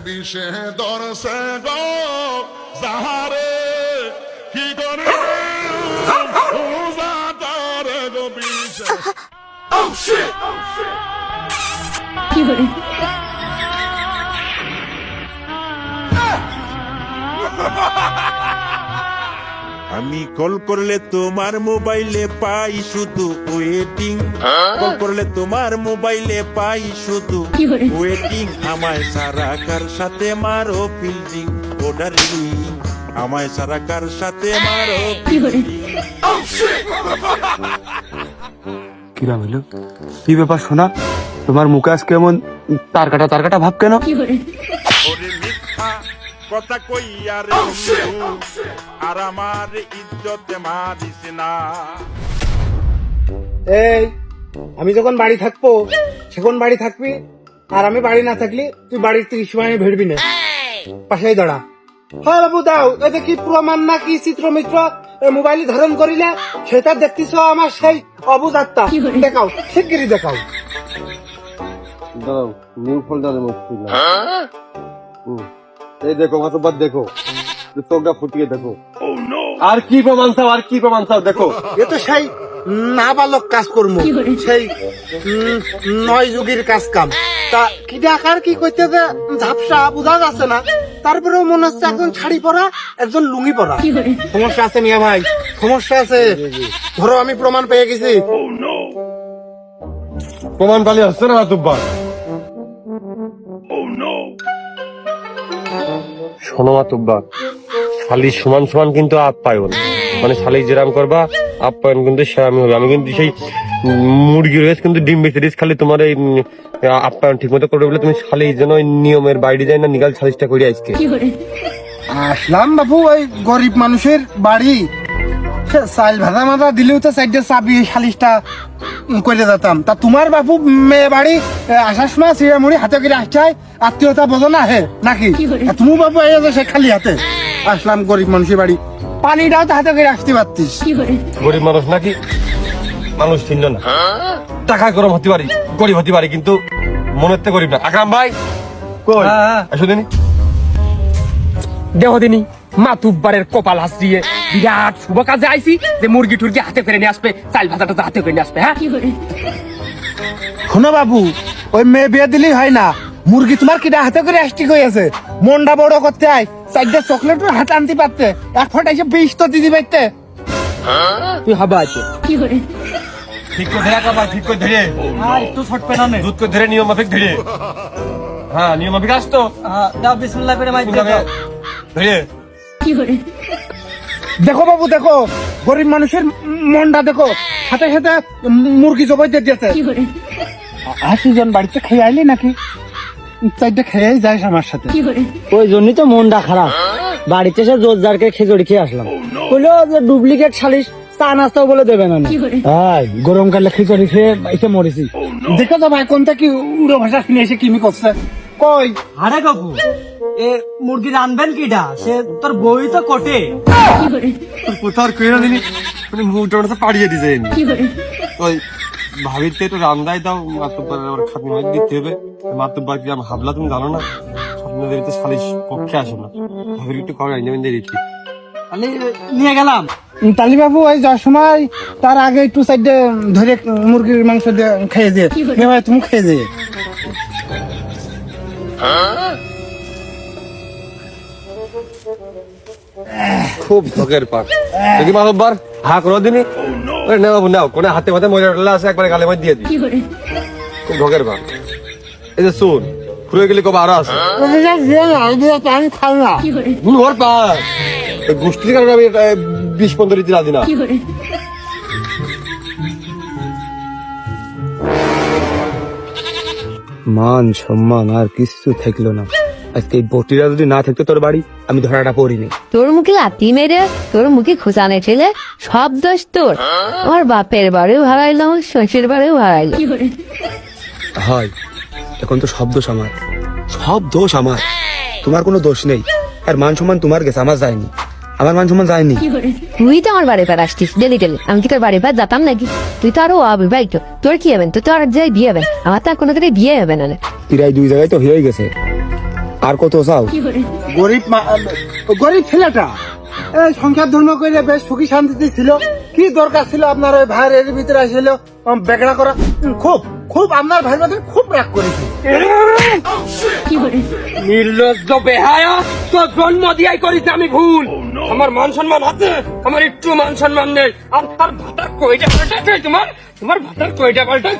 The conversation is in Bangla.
বিষে দরসে গো যাহারে কি করে উজাতারে গো বিষে Oh shit! কি করে আমি কল করলে তোমার মোবাইলে পাই শুধু ওয়েটিং কল করলে তোমার মোবাইলে পাই শুধু কি করে? ওয়েটিং আমায় সারা কার সাথে মারো ফিল্ডিং ও ডার্লিং আমায় সারা কার সাথে মারো কি করে কিরা হইল কি ব্যাপার শোনা তোমার মুখে আজকে এমন তার কাটা ভাব কেন কি করে ওরে মিথ্যা কথা কইয়া রে আর আমার ইজ্জতে মারিস না এই আমি যখন বাড়ি থাকবো সেখন বাড়ি থাকবি আর আমি বাড়ি না থাকলি তুই বাড়ির থেকে সীমায় ভিড়বি না পাশেই দাঁড়া হ্যাঁ বাবু দাও এটা কি প্রমাণ না কি চিত্র মিত্র মোবাইলে ধারণ করিলে সেটা দেখতেছ আমার সেই অবুজ আত্মা কি বলে? দেখাও শিগগিরই দেখাও দাও নিউ ফোল্ডারে মুক্তি না এই দেখো মাতবার দেখো চোখটা ফুটিয়ে দেখো আর কি প্রমাণ চাও আর কি প্রমাণ চাও দেখো এ তো সেই নাবালক কাজ করবো কি বলে? সেই নয় যুগের কাজ কাম তা কি দেখার কি করতে ঝাপসা বোঝা যাচ্ছে না তারপরেও মনে হচ্ছে একজন শাড়ি পরা একজন লুঙ্গি পরা কি করে সমস্যা আছে মিয়া ভাই সমস্যা আছে ধরো আমি প্রমাণ পেয়ে গেছি প্রমাণ পালিয়ে আসছে না মাতুব্বা শোনো মাতুব্বা শালি সমান সমান কিন্তু আপ্যায়ন মানে শালি যেরাম করবা আপ্যায়ন কিন্তু সেরামি হবে আমি কিন্তু সেই মুরগি রয়েছে কিন্তু ডিম বেশি দিস খালি তোমার এই আপ্যায়ন ঠিক মতো করবে বলে তুমি শালি যেন ওই নিয়মের বাইরে যায় না নিগাল সালিশটা করি আজকে কি করে আসলাম বাবু ওই গরিব মানুষের বাড়ি চাইল ভাজা মাথা দিলেও তো সাইডে চাবি সালিশটা করে যেতাম তা তোমার বাবু মেয়ে বাড়ি আসার সময় চিড়ামুড়ি হাতে করে আসছে আত্মীয়তা বোঝো না হে নাকি কি বলে? আর তুমি বাবু এই যে সে খালি হাতে আসলাম গরিব মানুষের বাড়ি পানিটাও তো হাতে করে আসতে পারতিস কি করে গরিব মানুষ নাকি মানুষ চিনল না টাকা গরম হতে পারি গরিব হতে পারি কিন্তু মনের থেকে গরিব না আকরাম ভাই কই এসো দিনি দেহ দিনি মাতুব্বারের কপাল হাসিয়ে বিরাট শুভ কাজে আইছি যে মুরগি টুরগি হাতে করে নিয়ে আসবে চাল ভাজাটা হাতে করে নিয়ে আসবে হ্যাঁ কি করে শোনো বাবু ওই মেয়ে বিয়ে দিলেই হয় না মুরগি তোমার কিটা হাতে করে আসতে হয়েছে মনটা বড় করতে আয় চারটে চকলেট হাতে আনতে পারতে এক ফোঁটা এসে 20 তো দিদি পাইতে তুই হাবা আছে কি করে ঠিক করে ধরে আকরাম ভাই ঠিক করে ধরে আর একটু ছোট পেনানে দুধ করে ধরে নিয়ম মাফিক ধরে হ্যাঁ নিয়ম মাফিক আসতো দাও বিসমিল্লাহ করে মাই ধরে কি করে দেখো বাবু দেখো গরিব মানুষের মনটা দেখো সাথে সাথে মুরগি জবাই দিয়ে দিয়েছে কি করে 80 জন বাড়িতে খেয়ে আইলি নাকি চারটে খেয়েই যাস আমার সাথে কি করে ওই জন্যই তো মনটা খারাপ বাড়িতে এসে জোরদারকে খিচুড়ি খেয়ে আসলাম বললো যে ডুপ্লিকেট সালিশ চা নাস্তাও বলে দেবে না কি করে গরমকালে খিচুড়ি খেয়ে এসে মরেছি দেখো তো ভাই কোনটা কি উড়ো ভাষা শুনে এসে কিমি করছে কই আরে কাকু এ মুরগি রানবেন কিডা সে তোর বই তো কোটে কি করে তোর কোথাও কই না দিনি মানে মুখটা পাড়িয়ে দিছে কি করে ওই ভাবিতে তো রান্দাই দাও মাতুব্বার আবার খাতি মাছ দিতে হবে মাতুব্বার কি আমি হাবলা তুমি জানো না স্বপ্নদের তো সালিশ পক্ষে আসে না ভাবির একটু খাওয়া আইনে বেঁধে রেখি তাহলে নিয়ে গেলাম তালি বাবু ওই যাওয়ার সময় তার আগে একটু সাইডে ধরে মুরগির মাংস দিয়ে খেয়ে দিয়ে কি বলে? ভাই তুমি খেয়ে দিয়ে খুব ধকের পাক দেখি মাতুব্বার হা করো দিনি ওরে না বাবু নাও কোনে হাতে মাথে মজা ডলা আছে একবারে গালে মাছ দিয়ে দি কি করে খুব ধকের পাক এই যে শুন খুলে গেলে কবে আরো আছে আমি খাই না কি করে ওর পাক গোষ্ঠীর কারণে আমি 20-15 দিন রাজি না কি করে মান সম্মান আর কিছু থাকলো না আজকে এই বটিরা যদি না থাকতো তোর বাড়ি আমি ধরাটা পড়িনি তোর মুখে লাথি মেরে তোর মুখে খোঁচানে ছেলে সব দোষ তোর আমার বাপের বাড়িও হারাইলো আমার শ্বশুর বাড়িও হারাইলো কি করে হয় এখন তো সব দোষ আমার সব দোষ আমার তোমার কোনো দোষ নেই আর মান সম্মান তোমার গেছে আমার যায়নি আমার মান সম্মান যায়নি কি করে তুই তো আমার বাড়ি পার আসতিস ডেলি ডেলি আমি কি তোর বাড়ি পার যেতাম নাকি তুই তো আরো অবিবাহিত তোর কি হবেন তুই তো আর যাই বিয়ে হবেন আমার তো আর কোনো দিনে বিয়ে হবে না প্রায় 2 জায়গায় তো হয়ে গেছে আর কত চাও? গরিব ছেলেটা এই সংসার ধর্ম করে বেশ সুখী শান্তিতে ছিল, কি দরকার ছিল আপনার ওই ভাইয়ের এর ভিতরে আসছিল বেগড়া করা? খুব খুব আপনার ভাইয়ের মধ্যে খুব রাগ করেছে। নির্লজ্জ বেহায়া, তোর জন্ম দিয়াই করিস আমি ভুল। আমার মান সম্মান আছে, আমার একটু মান সম্মান নেই। আর তার ভাতার কয়টা পাল্টাই তোমার ভাতার কয়টা পাল্টাই